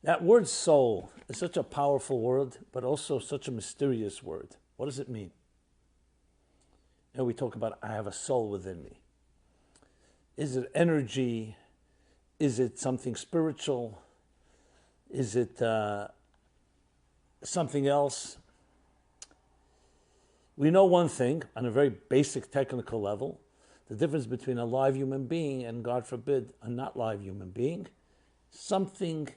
That word soul is such a powerful word, but also such a mysterious word. What does it mean? You know, we talk about, I have a soul within me. Is it energy? Is it something spiritual? Is it something else? We know one thing, on a very basic technical level, the difference between a live human being and, God forbid, a not live human being. Something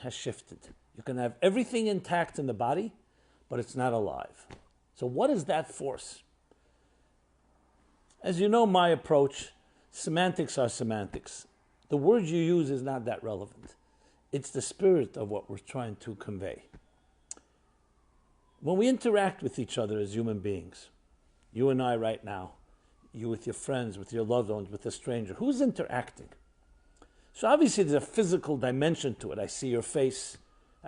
has shifted. You can have everything intact in the body, but it's not alive. So what is that force? As you know, my approach, semantics are semantics. The word you use is not that relevant. It's the spirit of what we're trying to convey. When we interact with each other as human beings, you and I right now, you with your friends, with your loved ones, with a stranger, who's interacting? So obviously there's a physical dimension to it. I see your face,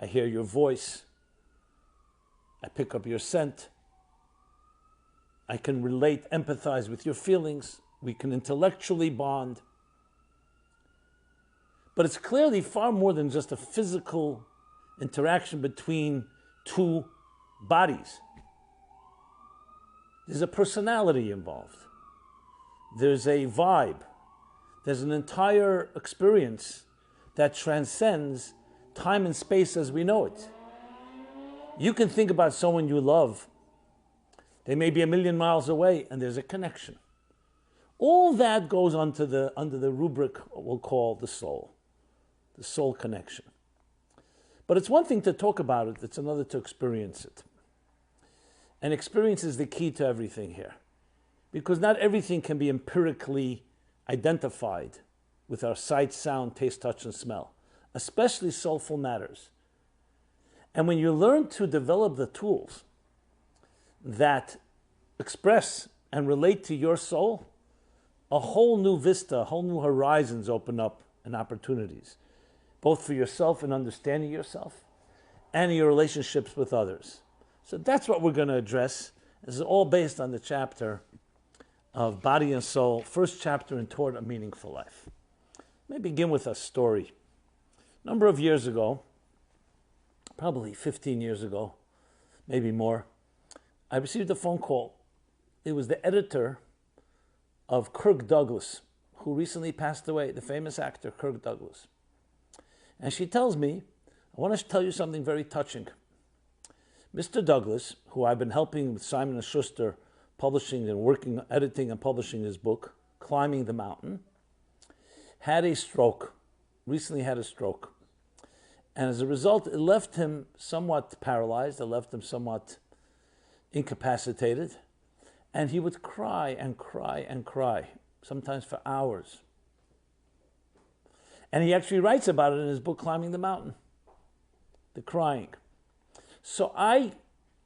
I hear your voice, I pick up your scent, I can relate, empathize with your feelings, we can intellectually bond. But it's clearly far more than just a physical interaction between two bodies. There's a personality involved. There's a vibe. There's an entire experience that transcends time and space as we know it. You can think about someone you love. They may be 1,000,000 miles away, and there's a connection. All that goes under the rubric we'll call the soul connection. But it's one thing to talk about it, it's another to experience it. And experience is the key to everything here. Because not everything can be empirically identified with our sight, sound, taste, touch, and smell, especially soulful matters. And when you learn to develop the tools that express and relate to your soul, a whole new vista, whole new horizons open up and opportunities, both for yourself and understanding yourself and your relationships with others. So that's what we're going to address. This is all based on the chapter of Body and Soul, first chapter in Toward a Meaningful Life. Let me begin with a story. A number of years ago, probably 15 years ago, maybe more, I received a phone call. It was the editor of Kirk Douglas, who recently passed away, the famous actor Kirk Douglas. And she tells me, I want to tell you something very touching. Mr. Douglas, who I've been helping with Simon & Schuster, publishing and working, editing and publishing his book, Climbing the Mountain, had a stroke, recently had a stroke. And as a result, it left him somewhat paralyzed, it left him somewhat incapacitated, and he would cry and cry and cry, sometimes for hours. And he actually writes about it in his book, Climbing the Mountain, the crying. So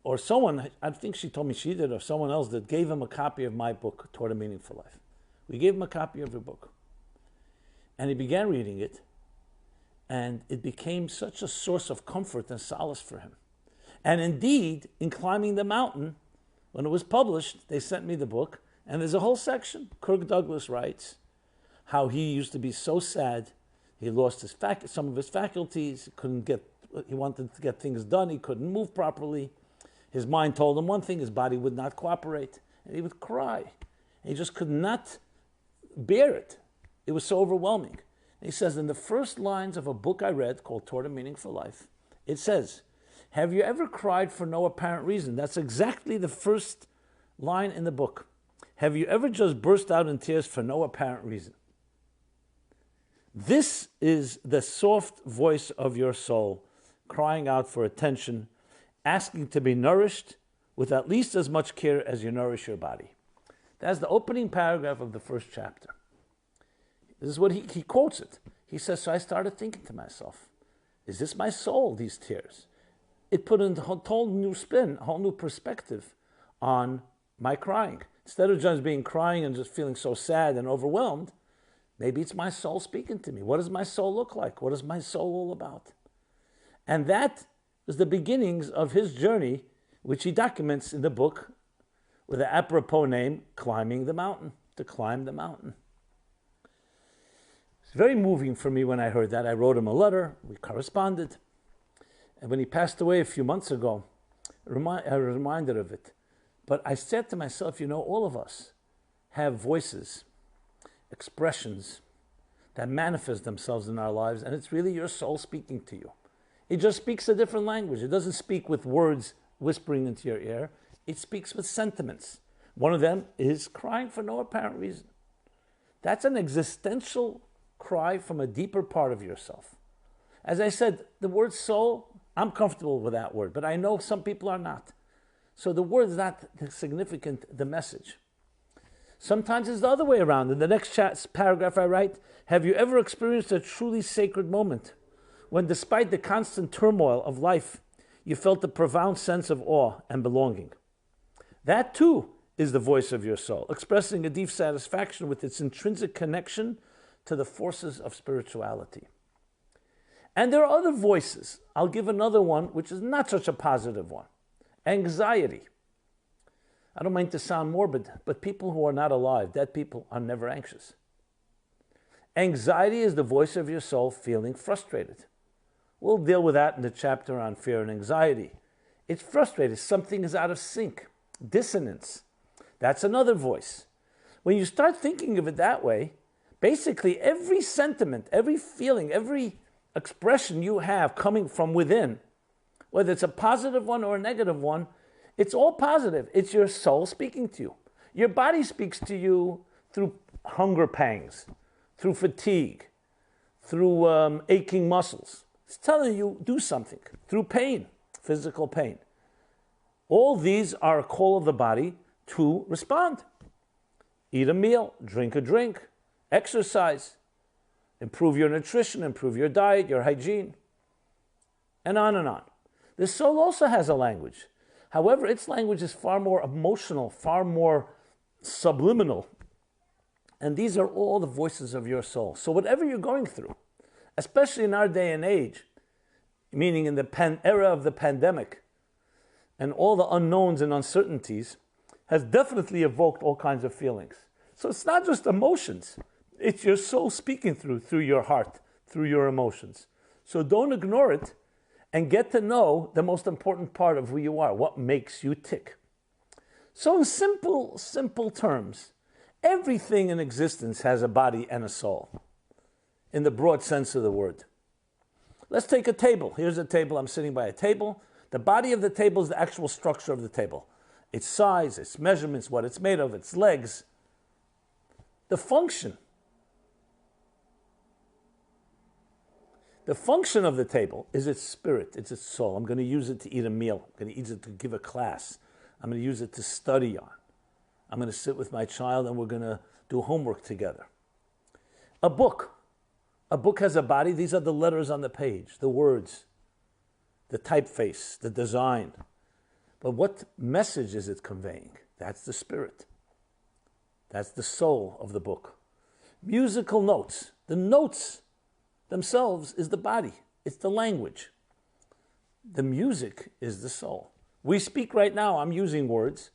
or someone, I think she told me she did, or someone else did, gave him a copy of my book, Toward a Meaningful Life. We gave him a copy of your book. And he began reading it, and it became such a source of comfort and solace for him. And indeed, in Climbing the Mountain, when it was published, they sent me the book, and there's a whole section. Kirk Douglas writes how he used to be so sad. He lost some of his faculties. He wanted to get things done. He couldn't move properly. His mind told him one thing. His body would not cooperate. And he would cry. He just could not bear it. It was so overwhelming. And he says, in the first lines of a book I read called Toward a Meaningful Life, it says, have you ever cried for no apparent reason? That's exactly the first line in the book. Have you ever just burst out in tears for no apparent reason? This is the soft voice of your soul, crying out for attention, asking to be nourished with at least as much care as you nourish your body. That's the opening paragraph of the first chapter. This is what he quotes it. He says, so I started thinking to myself, is this my soul, these tears? It put in a whole new spin, a whole new perspective on my crying. Instead of just being crying and just feeling so sad and overwhelmed, maybe it's my soul speaking to me. What does my soul look like? What is my soul all about? And that was the beginnings of his journey, which he documents in the book with the apropos name, Climbing the Mountain, to climb the mountain. It's very moving for me when I heard that. I wrote him a letter. We corresponded. And when he passed away a few months ago, I was reminded of it. But I said to myself, all of us have voices, expressions that manifest themselves in our lives, and it's really your soul speaking to you. It just speaks a different language. It doesn't speak with words whispering into your ear. It speaks with sentiments. One of them is crying for no apparent reason. That's an existential cry from a deeper part of yourself. As I said, the word soul, I'm comfortable with that word, but I know some people are not. So the word is not significant, the message. Sometimes it's the other way around. In the next paragraph I write, have you ever experienced a truly sacred moment when despite the constant turmoil of life, you felt a profound sense of awe and belonging? That too is the voice of your soul, expressing a deep satisfaction with its intrinsic connection to the forces of spirituality. And there are other voices. I'll give another one, which is not such a positive one. Anxiety. I don't mean to sound morbid, but people who are not alive, dead people, are never anxious. Anxiety is the voice of your soul feeling frustrated. We'll deal with that in the chapter on fear and anxiety. It's frustrated. Something is out of sync. Dissonance. That's another voice. When you start thinking of it that way, basically every sentiment, every feeling, every expression you have coming from within, whether it's a positive one or a negative one, it's all positive. It's your soul speaking to you. Your body speaks to you through hunger pangs, through fatigue, through aching muscles. It's telling you do something, through pain, physical pain. All these are a call of the body to respond. Eat a meal, drink a drink, exercise, improve your nutrition, improve your diet, your hygiene, and on and on. The soul also has a language. However, its language is far more emotional, far more subliminal. And these are all the voices of your soul. So whatever you're going through, especially in our day and age, meaning in the era of the pandemic, and all the unknowns and uncertainties, has definitely evoked all kinds of feelings. So it's not just emotions. It's your soul speaking through your heart, through your emotions. So don't ignore it and get to know the most important part of who you are, what makes you tick. So in simple terms, everything in existence has a body and a soul, in the broad sense of the word. Let's take a table. Here's a table. I'm sitting by a table. The body of the table is the actual structure of the table. Its size, its measurements, what it's made of, its legs. The function of the table is its spirit, it's its soul. I'm going to use it to eat a meal. I'm going to use it to give a class. I'm going to use it to study on. I'm going to sit with my child and we're going to do homework together. A book has a body. These are the letters on the page, the words, the typeface, the design. But what message is it conveying? That's the spirit. That's the soul of the book. Musical notes. The notes themselves is the body. It's the language. The music is the soul. We speak right now, I'm using words,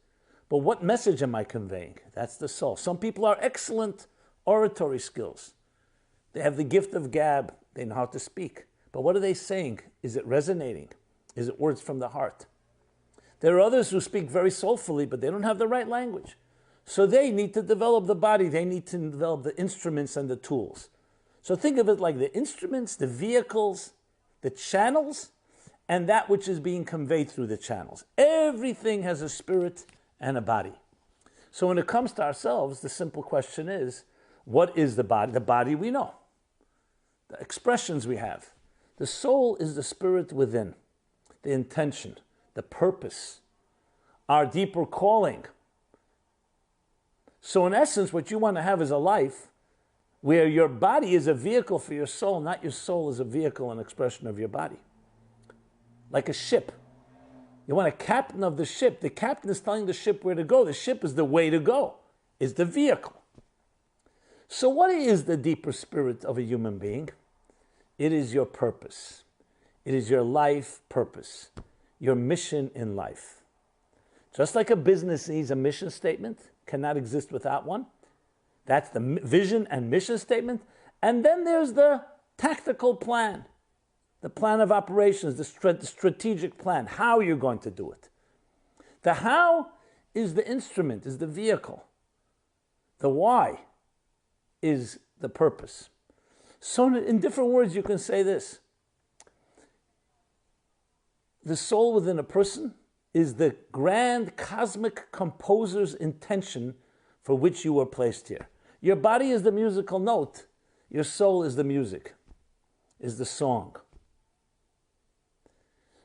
but what message am I conveying? That's the soul. Some people are excellent oratory skills. They have the gift of gab. They know how to speak. But what are they saying? Is it resonating? Is it words from the heart? There are others who speak very soulfully, but they don't have the right language. So they need to develop the body. They need to develop the instruments and the tools. So think of it like the instruments, the vehicles, the channels, and that which is being conveyed through the channels. Everything has a spirit and a body. So when it comes to ourselves, the simple question is, what is the body? The body we know. The expressions we have. The soul is the spirit within, the intention, the purpose, our deeper calling. So in essence, what you want to have is a life where your body is a vehicle for your soul, not your soul is a vehicle and expression of your body. Like a ship. You want a captain of the ship. The captain is telling the ship where to go. The ship is the way to go, is the vehicle. So what is the deeper spirit of a human being? It is your purpose. It is your life purpose, your mission in life. Just like a business needs a mission statement, cannot exist without one. That's the vision and mission statement. And then there's the tactical plan, the plan of operations, the strategic plan, how you're going to do it. The how is the instrument, is the vehicle. The why is the purpose. So in different words, you can say this. The soul within a person is the grand cosmic composer's intention for which you were placed here. Your body is the musical note. Your soul is the music, is the song.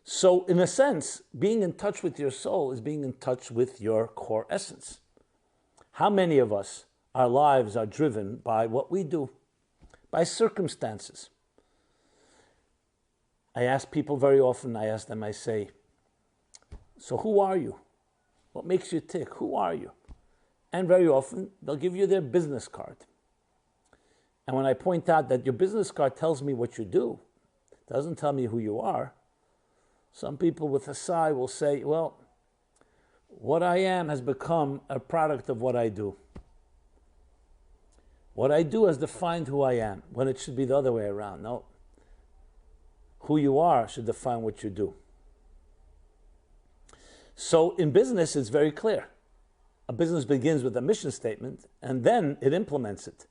So in a sense, being in touch with your soul is being in touch with your core essence. How many of us, our lives are driven by what we do, by circumstances? I ask people very often, I say, so who are you? What makes you tick? Who are you? And very often, they'll give you their business card. And when I point out that your business card tells me what you do, it doesn't tell me who you are, some people with a sigh will say, well, what I am has become a product of what I do. What I do has defined who I am, when it should be the other way around. No. Who you are should define what you do. So in business, it's very clear. A business begins with a mission statement, and then it implements it.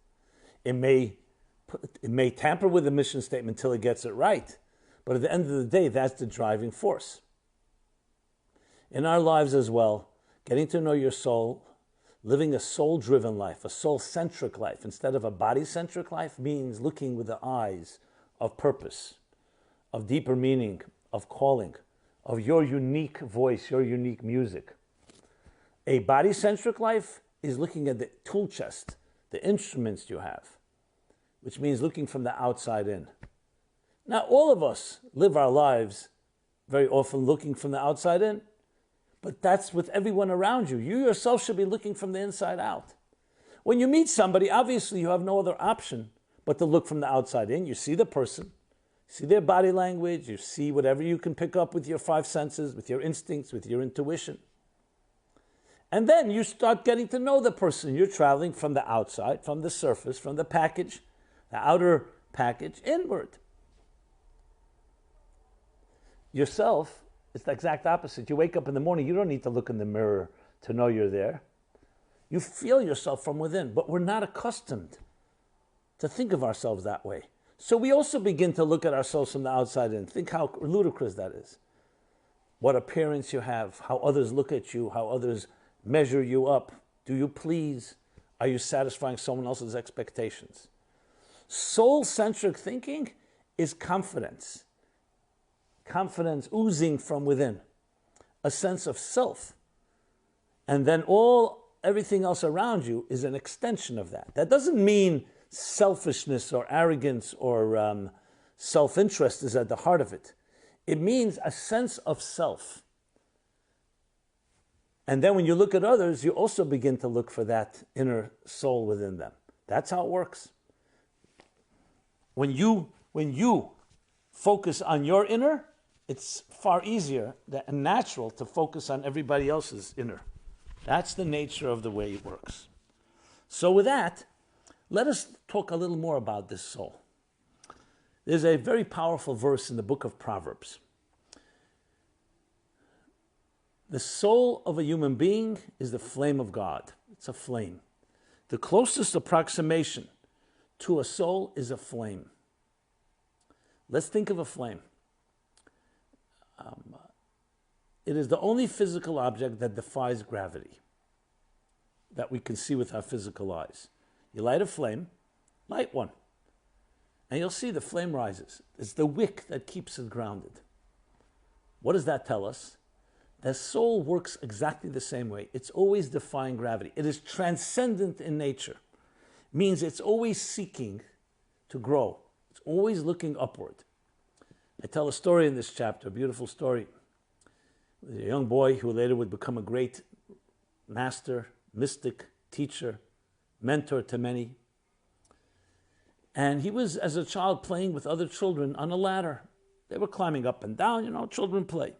It may tamper with the mission statement until it gets it right, but at the end of the day, that's the driving force. In our lives as well, getting to know your soul, living a soul-driven life, a soul-centric life, instead of a body-centric life, means looking with the eyes of purpose, of deeper meaning, of calling, of your unique voice, your unique music. A body-centric life is looking at the tool chest, the instruments you have, which means looking from the outside in. Now, all of us live our lives very often looking from the outside in, but that's with everyone around you. You yourself should be looking from the inside out. When you meet somebody, obviously you have no other option but to look from the outside in. You see the person, see their body language, you see whatever you can pick up with your five senses, with your instincts, with your intuition. And then you start getting to know the person. You're traveling from the outside, from the surface, from the package, the outer package, inward. Yourself, it's the exact opposite. You wake up in the morning, you don't need to look in the mirror to know you're there. You feel yourself from within, but we're not accustomed to think of ourselves that way. So we also begin to look at ourselves from the outside in. Think how ludicrous that is. What appearance you have, how others look at you, how others measure you up. Do you please? Are you satisfying someone else's expectations? Soul-centric thinking is confidence. Confidence oozing from within. A sense of self. And then everything else around you is an extension of that. That doesn't mean selfishness or arrogance or self-interest is at the heart of it. It means a sense of self. And then when you look at others, you also begin to look for that inner soul within them. That's how it works. When you focus on your inner, it's far easier and natural to focus on everybody else's inner. That's the nature of the way it works. So with that, let us talk a little more about this soul. There's a very powerful verse in the book of Proverbs. The soul of a human being is the flame of God. It's a flame. The closest approximation to a soul is a flame. Let's think of a flame. It is the only physical object that defies gravity that we can see with our physical eyes. You light a flame, light one, and you'll see the flame rises. It's the wick that keeps it grounded. What does that tell us? The soul works exactly the same way. It's always defying gravity. It is transcendent in nature. It means it's always seeking to grow. It's always looking upward. I tell a story in this chapter, a beautiful story. A young boy who later would become a great master, mystic, teacher, mentor to many. And he was, as a child, playing with other children on a ladder. They were climbing up and down, children play.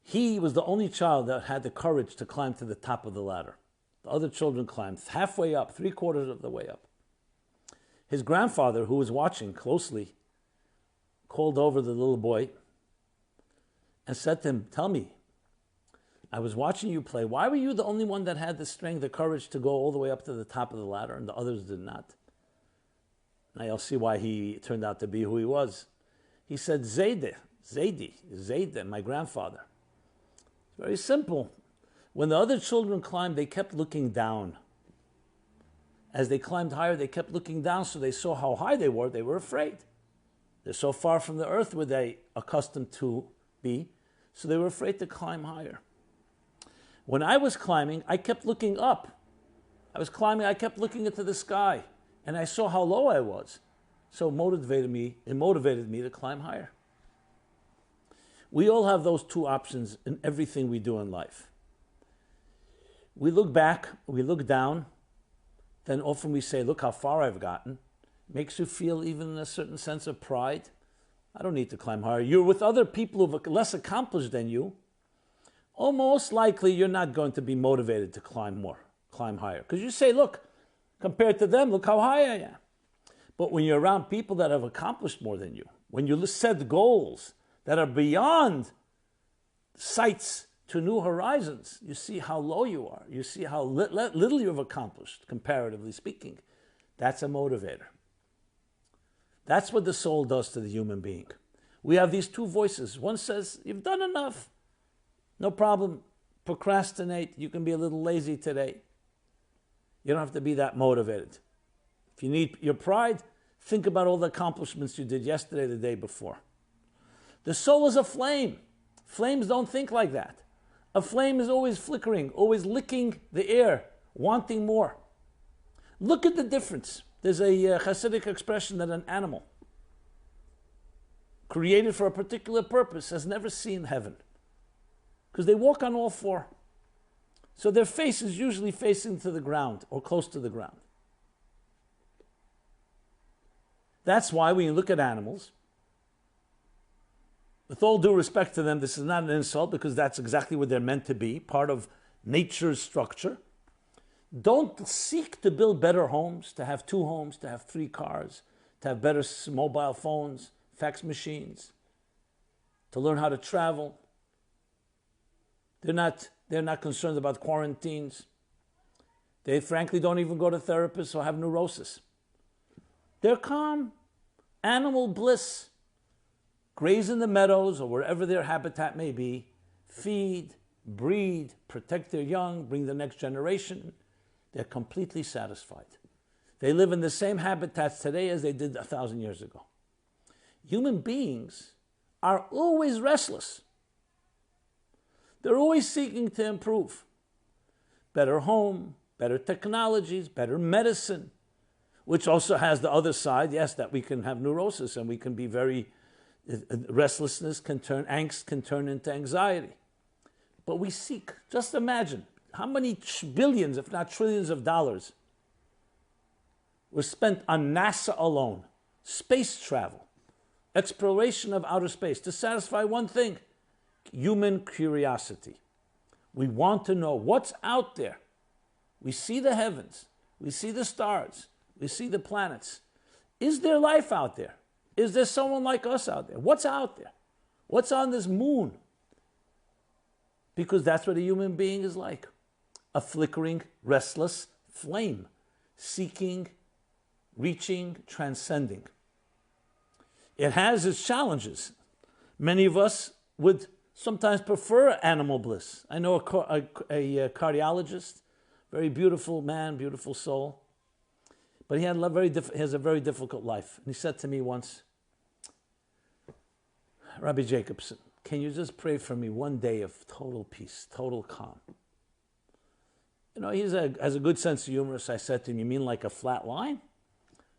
He was the only child that had the courage to climb to the top of the ladder. The other children climbed halfway up, 3/4 of the way up. His grandfather, who was watching closely, called over the little boy and said to him, tell me, I was watching you play. Why were you the only one that had the strength, the courage to go all the way up to the top of the ladder and the others did not? Now you'll see why he turned out to be who he was. He said, Zaidi, my grandfather. It's very simple. When the other children climbed, they kept looking down. As they climbed higher, they kept looking down, so they saw how high they were afraid. They're so far from the earth were they accustomed to be, so they were afraid to climb higher. When I was climbing, I kept looking up. I was climbing, I kept looking into the sky, and I saw how low I was. So it motivated me to climb higher. We all have those two options in everything we do in life. We look back, we look down, then often we say, look how far I've gotten. Makes you feel even a certain sense of pride. I don't need to climb higher. You're with other people who are less accomplished than you. Almost likely you're not going to be motivated to climb higher. Because you say, look, compared to them, look how high I am. But when you're around people that have accomplished more than you, when you set goals that are beyond sights to new horizons, you see how low you are. You see how little you've accomplished, comparatively speaking. That's a motivator. That's what the soul does to the human being. We have these two voices. One says, you've done enough. No problem. Procrastinate. You can be a little lazy today. You don't have to be that motivated. If you need your pride, think about all the accomplishments you did yesterday, the day before. The soul is a flame. Flames don't think like that. A flame is always flickering, always licking the air, wanting more. Look at the difference. There's a Hasidic expression that an animal created for a particular purpose has never seen heaven. Because they walk on all four. So their face is usually facing to the ground or close to the ground. That's why when you look at animals, with all due respect to them, this is not an insult because that's exactly what they're meant to be, part of nature's structure. Don't seek to build better homes, to have 2 homes, to have 3 cars, to have better mobile phones, fax machines, to learn how to travel. They're not concerned about quarantines. They frankly don't even go to therapists or have neurosis. They're calm, animal bliss. Graze in the meadows or wherever their habitat may be, feed, breed, protect their young, bring the next generation. They're completely satisfied. They live in the same habitats today as they did 1,000 years ago. Human beings are always restless. They're always seeking to improve. Better home, better technologies, better medicine, which also has the other side, yes, that we can have neurosis and we can be very restlessness angst can turn into anxiety. But we seek, just imagine, how many billions, if not trillions of dollars were spent on NASA alone, space travel, exploration of outer space, to satisfy one thing, human curiosity. We want to know what's out there. We see the heavens, we see the stars, we see the planets. Is there life out there? Is there someone like us out there? What's out there? What's on this moon? Because that's what a human being is like. A flickering, restless flame, seeking, reaching, transcending. It has its challenges. Many of us would sometimes prefer animal bliss. I know a cardiologist, very beautiful man, beautiful soul. But he has a very difficult life. And he said to me once, Rabbi Jacobson, can you just pray for me one day of total peace, total calm? You know, he has a good sense of humor. So I said to him, you mean like a flat line?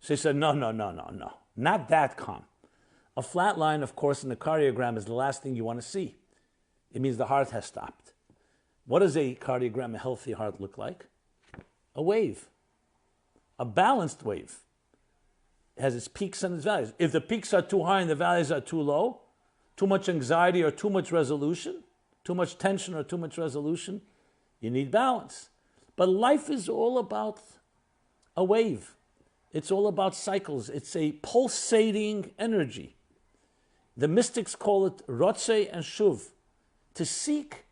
So he said, no, not that calm. A flat line, of course, in the cardiogram is the last thing you want to see. It means the heart has stopped. What does a cardiogram, a healthy heart, look like? A wave. A balanced wave. It has its peaks and its valleys. If the peaks are too high and the valleys are too low, too much anxiety or too much resolution, too much tension or too much resolution, you need balance. But life is all about a wave. It's all about cycles. It's a pulsating energy. The mystics call it rotze and shuv, to seek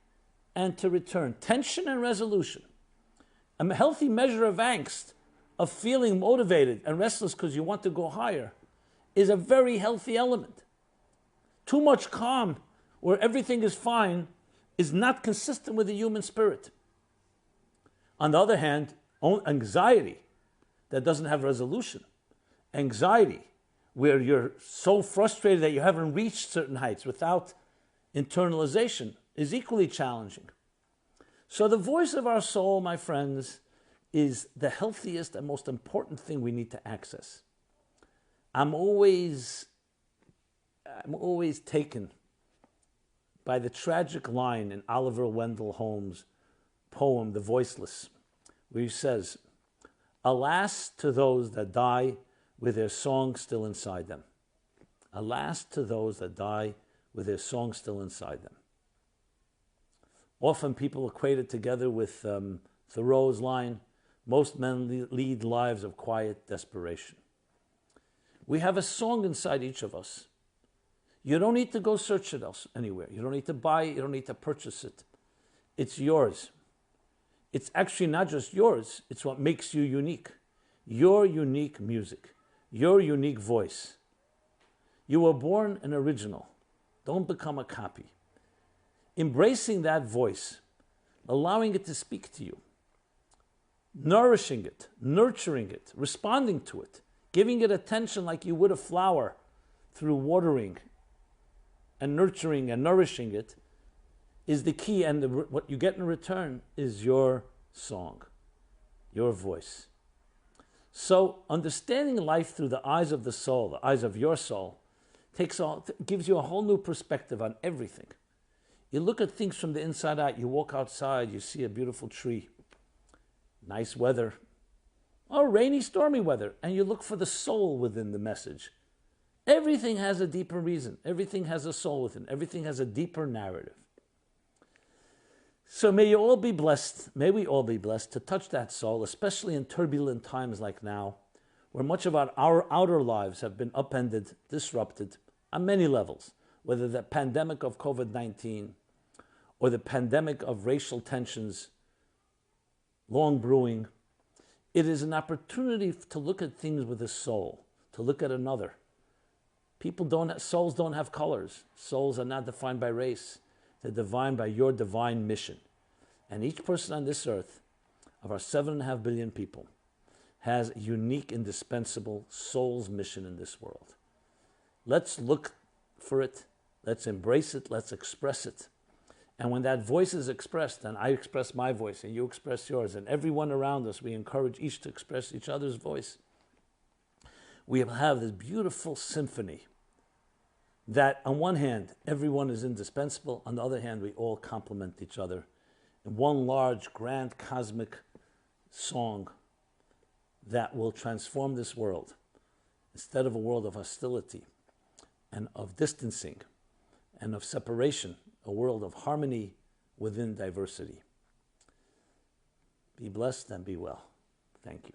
and to return, tension and resolution. A healthy measure of angst, of feeling motivated and restless because you want to go higher, is a very healthy element. Too much calm, where everything is fine, is not consistent with the human spirit. On the other hand, anxiety that doesn't have resolution, anxiety where you're so frustrated that you haven't reached certain heights without internalization, is equally challenging. So the voice of our soul, my friends, is the healthiest and most important thing we need to access. I'm always taken by the tragic line in Oliver Wendell Holmes' poem, The Voiceless, where he says, "Alas to those that die with their song still inside them." Alas to those that die with their song still inside them. Often people equate it together with Thoreau's line, "Most men lead lives of quiet desperation." We have a song inside each of us. You don't need to go search it anywhere. You don't need to buy it. You don't need to purchase it. It's yours. It's actually not just yours. It's what makes you unique. Your unique music. Your unique voice. You were born an original. Don't become a copy. Embracing that voice, allowing it to speak to you, nourishing it, nurturing it, responding to it, giving it attention like you would a flower through watering and nurturing and nourishing it, is the key. And what you get in return is your song, your voice. So understanding life through the eyes of the soul, the eyes of your soul, gives you a whole new perspective on everything. You look at things from the inside out. You walk outside, you see a beautiful tree, nice weather, or rainy, stormy weather, and you look for the soul within the message. Everything has a deeper reason. Everything has a soul within. Everything has a deeper narrative. So may you all be blessed, may we all be blessed to touch that soul, especially in turbulent times like now, where much of our outer lives have been upended, disrupted on many levels, whether the pandemic of COVID-19 or the pandemic of racial tensions long brewing. It is an opportunity to look at things with a soul, to look at another. Souls don't have colors. Souls are not defined by race. They're defined by your divine mission. And each person on this earth, of our 7.5 billion people, has a unique, indispensable soul's mission in this world. Let's look for it. Let's embrace it. Let's express it. And when that voice is expressed, and I express my voice, and you express yours, and everyone around us, we encourage each to express each other's voice, we will have this beautiful symphony that, on one hand, everyone is indispensable. On the other hand, we all complement each other in one large, grand, cosmic song that will transform this world. Instead of a world of hostility and of distancing and of separation, a world of harmony within diversity. Be blessed and be well. Thank you.